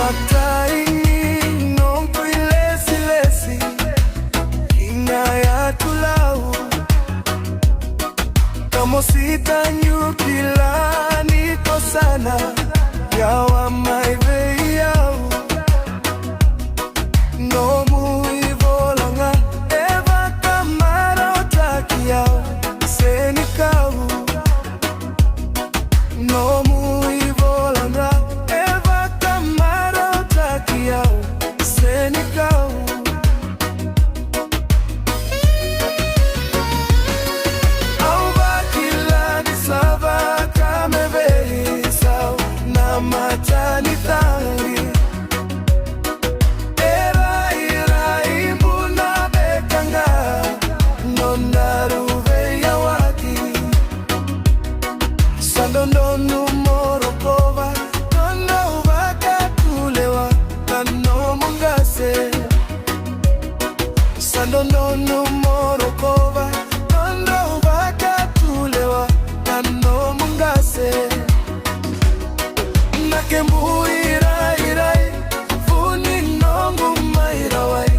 matai nong lesi inaya tulau kamo sita nyukila niko sana yawa mai veiau no muy volanga eva kamara otakiau senikau no muy volanga eva kamara otakiau senikau au bakila ni sava kame veisau na matani tangi Sandono morokova Nondo Voqa tulewa Nano mungase Sandono morokova Nondo Voqa tulewa Nano mungase Nakembu irai Funi nongu mairawai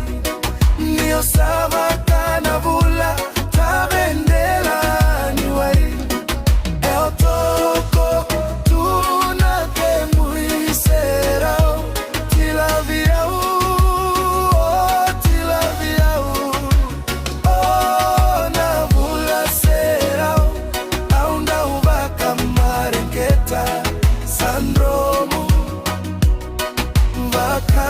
Nio sava kanavula Tabendela niwai Sandromo, Voqa